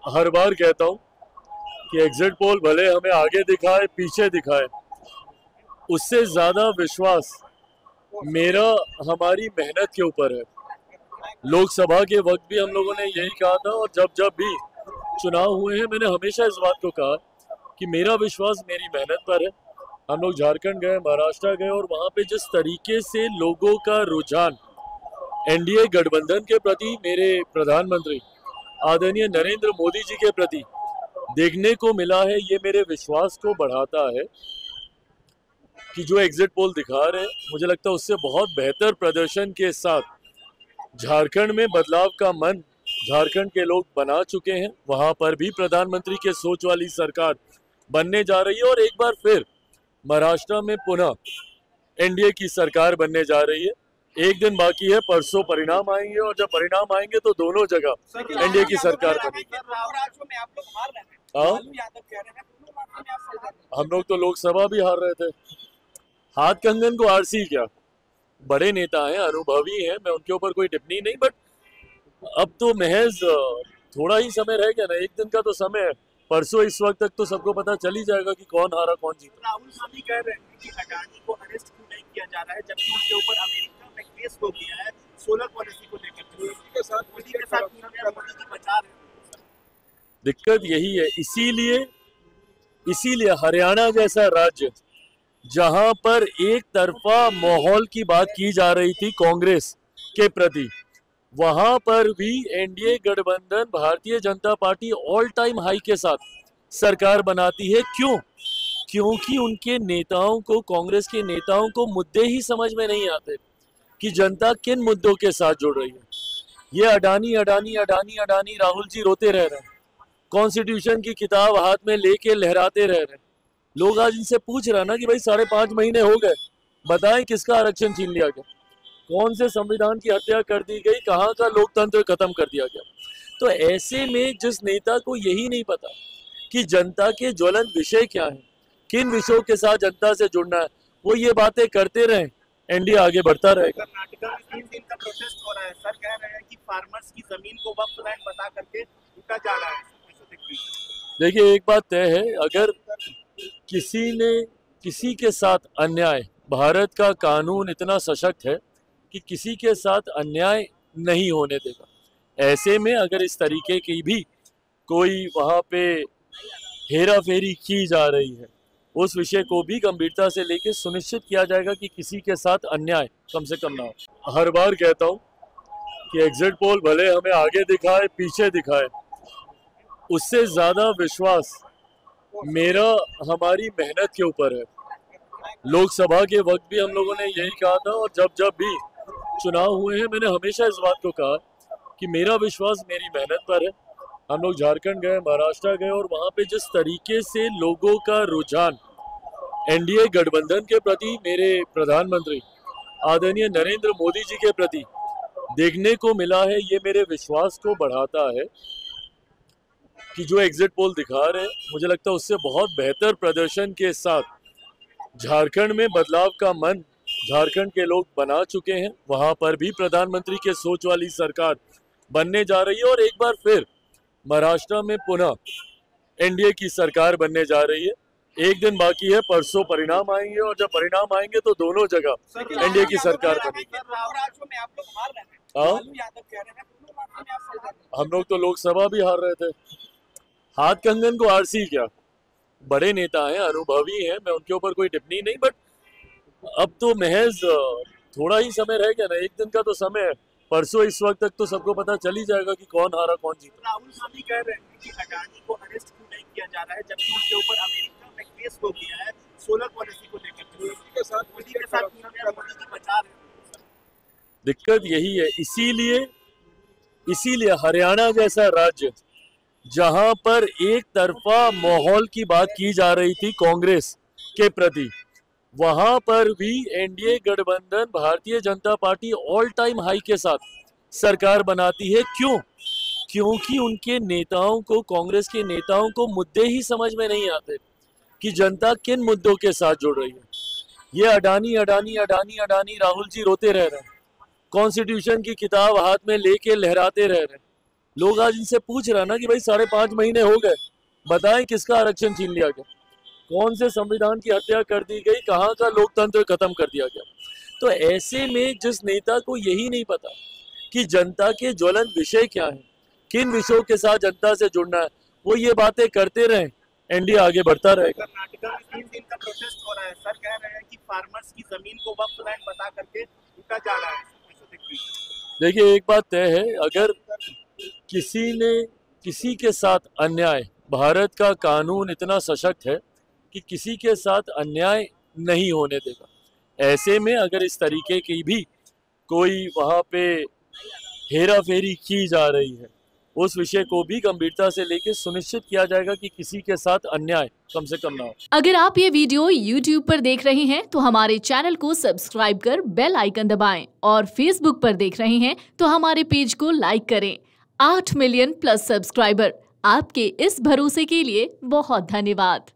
हर बार कहता हूं कि एग्जिट पोल भले हमें आगे दिखाए पीछे दिखाए, उससे ज्यादा विश्वास मेरा हमारी मेहनत के ऊपर है। लोकसभा के वक्त भी हम लोगों ने यही कहा था और जब जब भी चुनाव हुए हैं मैंने हमेशा इस बात को कहा कि मेरा विश्वास मेरी मेहनत पर है। हम लोग झारखंड गए, महाराष्ट्र गए और वहां पे जिस तरीके से लोगों का रुझान एनडीए गठबंधन के प्रति, मेरे प्रधानमंत्री आदरणीय नरेंद्र मोदी जी के प्रति देखने को मिला है, ये मेरे विश्वास को बढ़ाता है कि जो एग्जिट पोल दिखा रहे हैं मुझे लगता है उससे बहुत बेहतर प्रदर्शन के साथ झारखंड में बदलाव का मन झारखंड के लोग बना चुके हैं। वहां पर भी प्रधानमंत्री के सोच वाली सरकार बनने जा रही है और एक बार फिर महाराष्ट्र में पुनः एनडीए की सरकार बनने जा रही है। एक दिन बाकी है, परसों परिणाम आएंगे और जब परिणाम आएंगे तो दोनों जगह एनडीए की सरकार बनेगी। हम लोग तो लोकसभा भी हार रहे थे। हाथ कंगन को आरसी क्या, बड़े नेता हैं, अनुभवी हैं, मैं उनके ऊपर कोई टिप्पणी नहीं, बट अब तो महज थोड़ा ही समय रह गया ना, एक दिन का तो समय है। परसों इस वक्त तक तो सबको पता चल ही जाएगा कि कौन हारा कौन जीता। राहुल गांधी कह रहे हैं कि अडानी को अरेस्ट क्यों नहीं किया जा रहा है, जबकि उनके ऊपर अमेरिका में केस हो गया है सोलर पॉलिसी को लेकर मोदी के साथ मोदी जी बचा रहे हैं। दिक्कत यही है, इसीलिए हरियाणा जैसा राज्य जहां पर एक तरफा माहौल की बात की जा रही थी कांग्रेस के प्रति, वहां पर भी एनडीए गठबंधन Bharatiya Janata party all time high के साथ सरकार बनाती है। क्यों? क्योंकि उनके नेताओं को, कांग्रेस के नेताओं को मुद्दे ही समझ में नहीं आते कि जनता किन मुद्दों के साथ जुड़ रही है। ये अडानी अडानी अडानी अडानी राहुल जी रोते रह रहे हैं, कॉन्स्टिट्यूशन की किताब हाथ में लेके लहराते रह रहे हैं। लोग आज इनसे पूछ रहे हैं ना कि भाई 5.5 महीने हो गए, बताएं किसका आरक्षण छीन लिया गया, कौन से संविधान की हत्या कर दी गई, कहाँ का लोकतंत्र खत्म कर दिया गया। तो ऐसे में जिस नेता को यही नहीं पता कि जनता के ज्वलंत विषय क्या है, किन विषयों के साथ जनता से जुड़ना है, वो ये बातें करते रहे, एनडीए आगे बढ़ता रहेगा। कर्नाटका में 3 दिन का प्रोटेस्ट हो रहा है, सर कह रहे हैं कि फार्मर्स की जमीन को वक्फ लैंड बता करके लूटा जा रहा है। देखिए एक बात तय है, अगर किसी ने किसी के साथ अन्याय, भारत का कानून इतना सशक्त है कि किसी के साथ अन्याय नहीं होने देगा। ऐसे में अगर इस तरीके की भी कोई वहाँ पे हेरा फेरी की जा रही है, उस विषय को भी गंभीरता से लेकर सुनिश्चित किया जाएगा कि किसी के साथ अन्याय कम से कम ना हो। हर बार कहता हूँ कि एग्जिट पोल भले हमें आगे दिखाए पीछे दिखाए, उससे ज्यादा विश्वास मेरा हमारी मेहनत के ऊपर है। लोकसभा के वक्त भी हम लोगों ने यही कहा था और जब जब भी चुनाव हुए हैं मैंने हमेशा इस बात को कहा कि मेरा विश्वास मेरी मेहनत पर है। हम लोग झारखंड गए, महाराष्ट्र गए और वहां पे जिस तरीके से लोगों का रुझान एनडीए गठबंधन के प्रति, मेरे प्रधानमंत्री आदरणीय नरेंद्र मोदी जी के प्रति देखने को मिला है, ये मेरे विश्वास को बढ़ाता है कि जो एग्जिट पोल दिखा रहे हैं मुझे लगता है उससे बहुत बेहतर प्रदर्शन के साथ झारखंड में बदलाव का मन झारखंड के लोग बना चुके हैं। वहां पर भी प्रधानमंत्री के सोच वाली सरकार बनने जा रही है और एक बार फिर महाराष्ट्र में पुनः एनडीए की सरकार बनने जा रही है। एक दिन बाकी है, परसों परिणाम आएंगे और जब परिणाम आएंगे तो दोनों जगह एनडीए की सरकार बनेगी। हम लोग तो लोकसभा भी हार रहे थे। हाथ कंगन को आरसी क्या, बड़े नेता हैं, अनुभवी हैं, मैं उनके ऊपर कोई टिप्पणी नहीं, बट अब तो महज थोड़ा ही समय रह गया ना, एक दिन का तो समय है। परसों इस वक्त तक तो सबको पता चल ही जाएगा कि कौन हारा कौन जीता। राहुल गांधी कह रहे हैं कि अडानी को अरेस्ट क्यों नहीं किया जा रहा है, जबकि उनके ऊपर अमेरिका में केस हो गया है सोलर पॉलिसी को लेकर मोदी के साथ मोदी जी बचा रहे हैं। दिक्कत यही है, इसीलिए हरियाणा जैसा राज्य जहां पर एक तरफा माहौल की बात की जा रही थी कांग्रेस के प्रति, वहां पर भी एनडीए गठबंधन Bharatiya Janata party all time high के साथ सरकार बनाती है। क्यों? क्योंकि उनके नेताओं को, कांग्रेस के नेताओं को मुद्दे ही समझ में नहीं आते कि जनता किन मुद्दों के साथ जुड़ रही है। ये अडानी अडानी अडानी अडानी राहुल जी रोते रह रहे हैं, कॉन्स्टिट्यूशन की किताब हाथ में लेके लहराते रह रहे हैं। लोग आज इनसे पूछ रहे हैं ना कि भाई 5.5 महीने हो गए, बताएं किसका आरक्षण छीन लिया गया, कौन से संविधान की हत्या कर दी गई, कहाँ का लोकतंत्र खत्म कर दिया गया। तो ऐसे में जिस नेता को यही नहीं पता कि जनता के ज्वलंत विषय क्या है, किन विषयों के साथ जनता से जुड़ना है, वो ये बातें करते रहे, एनडीए आगे बढ़ता रहेगा। कर्नाटका में 3 दिन का प्रोटेस्ट हो रहा है, सर कह रहे हैं कि फार्मर्स की जमीन को वक्फ लैंड बता करके लूटा जा रहा है। देखिए एक बात तय है, अगर किसी ने किसी के साथ अन्याय, भारत का कानून इतना सशक्त है कि किसी के साथ अन्याय नहीं होने देगा। ऐसे में अगर इस तरीके की भी कोई वहाँ पे हेरा फेरी की जा रही है, उस विषय को भी गंभीरता से लेकर सुनिश्चित किया जाएगा कि किसी के साथ अन्याय कम से कम ना हो। अगर आप ये वीडियो YouTube पर देख रहे हैं तो हमारे चैनल को सब्सक्राइब कर बेल आइकन दबाएं, और Facebook पर देख रहे हैं तो हमारे पेज को लाइक करें। 8 मिलियन प्लस सब्सक्राइबर, आपके इस भरोसे के लिए बहुत धन्यवाद।